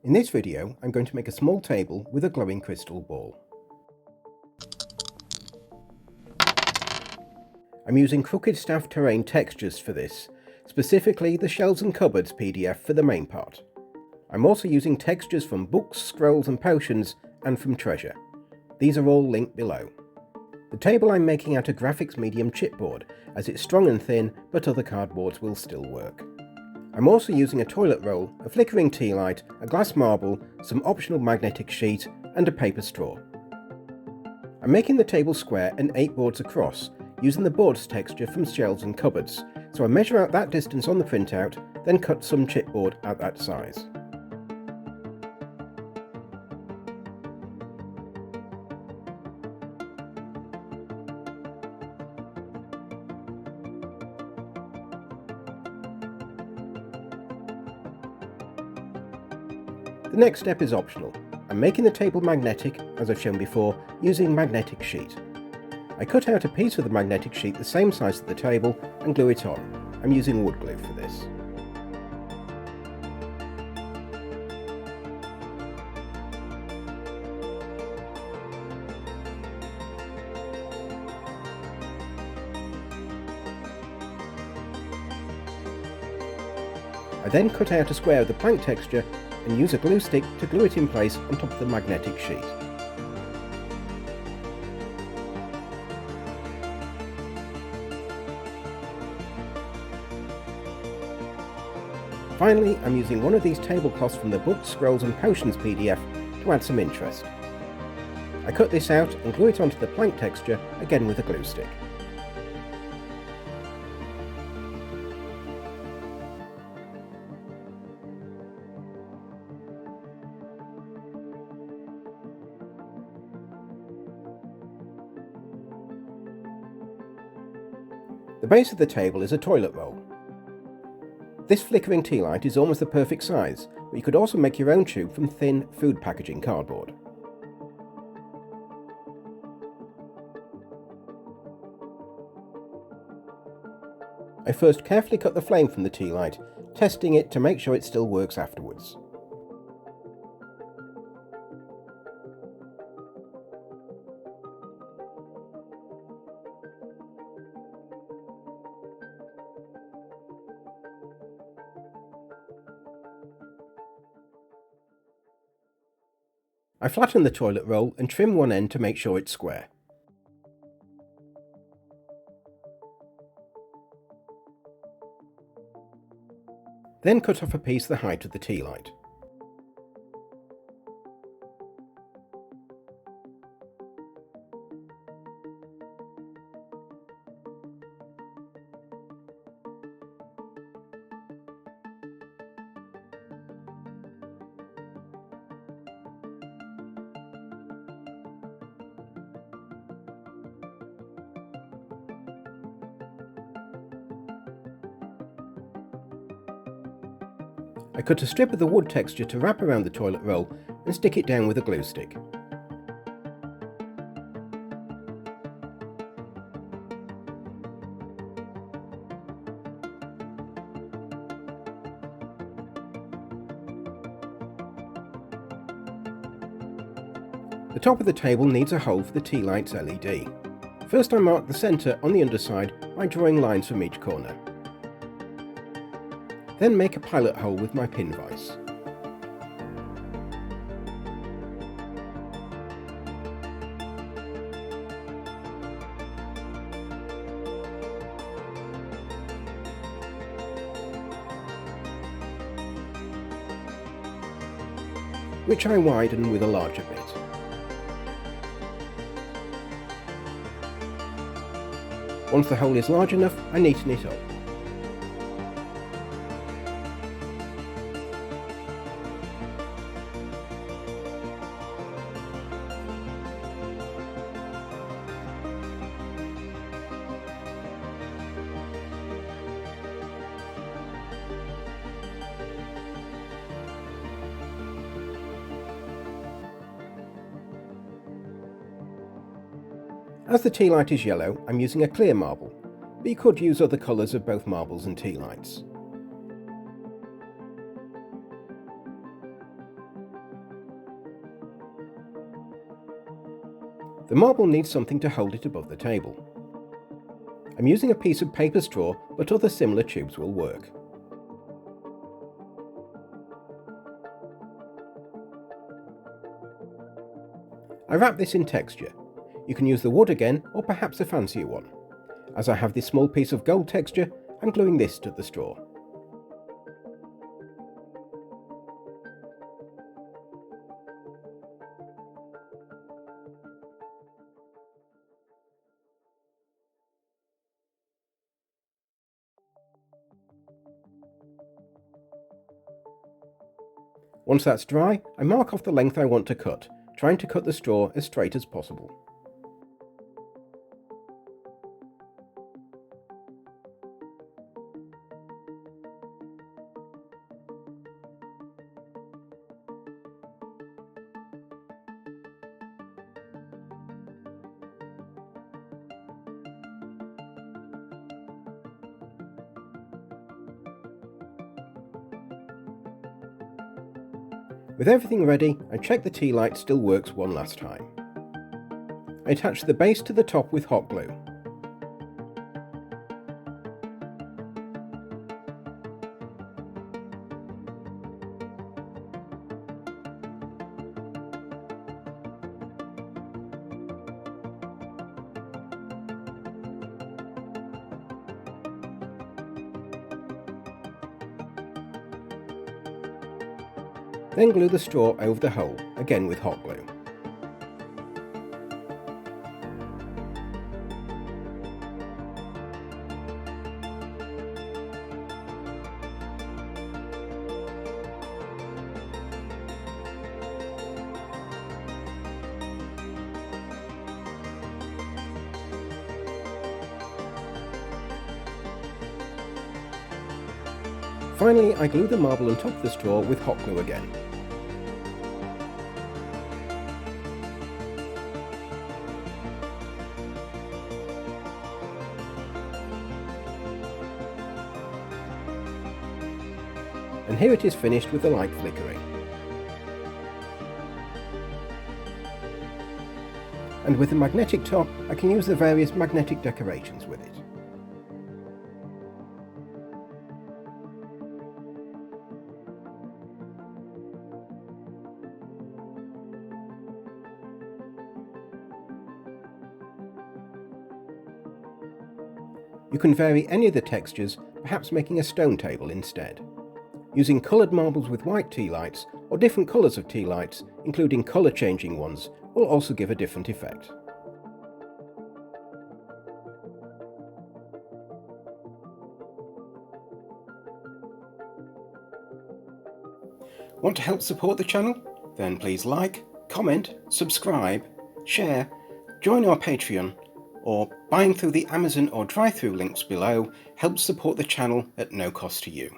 In this video, I'm going to make a small table with a glowing crystal ball. I'm using Crooked Staff Terrain textures for this, specifically the Shelves and Cupboards PDF for the main part. I'm also using textures from Books, Scrolls and Potions and from Treasure. These are all linked below. The table I'm making out of graphics medium chipboard, as it's strong and thin, but other cardboards will still work. I'm also using a toilet roll, a flickering tea light, a glass marble, some optional magnetic sheet and a paper straw. I'm making the table square and 8 boards across, using the boards texture from Shelves and Cupboards, so I measure out that distance on the printout, then cut some chipboard at that size. The next step is optional. I'm making the table magnetic, as I've shown before, using magnetic sheet. I cut out a piece of the magnetic sheet the same size as the table and glue it on. I'm using wood glue for this. I then cut out a square of the plank texture and use a glue stick to glue it in place on top of the magnetic sheet. Finally, I'm using one of these tablecloths from the Books, Scrolls and Potions PDF to add some interest. I cut this out and glue it onto the plank texture, again with a glue stick. The base of the table is a toilet roll. This flickering tea light is almost the perfect size, but you could also make your own tube from thin food packaging cardboard. I first carefully cut the flame from the tea light, testing it to make sure it still works afterwards. I flatten the toilet roll and trim one end to make sure it's square. Then cut off a piece the height of the tea light. I cut a strip of the wood texture to wrap around the toilet roll and stick it down with a glue stick. The top of the table needs a hole for the tea light's LED. First I mark the centre on the underside by drawing lines from each corner. Then make a pilot hole with my pin vise. Which I widen with a larger bit. Once the hole is large enough, I neaten it up. As the tea light is yellow, I'm using a clear marble, but you could use other colours of both marbles and tea lights. The marble needs something to hold it above the table. I'm using a piece of paper straw, but other similar tubes will work. I wrap this in texture. You can use the wood again, or perhaps a fancier one. As I have this small piece of gold texture, I'm gluing this to the straw. Once that's dry, I mark off the length I want to cut, trying to cut the straw as straight as possible. With everything ready, I check the tea light still works one last time. I attach the base to the top with hot glue. Then glue the straw over the hole, again with hot glue. Finally, I glue the marble on top of the straw with hot glue again. And here it is finished with the light flickering. And with the magnetic top, I can use the various magnetic decorations with it. You can vary any of the textures, perhaps making a stone table instead. Using coloured marbles with white tea lights, or different colours of tea lights, including colour changing ones, will also give a different effect. Want to help support the channel? Then please like, comment, subscribe, share, join our Patreon, or buying through the Amazon or drive-through links below helps support the channel at no cost to you.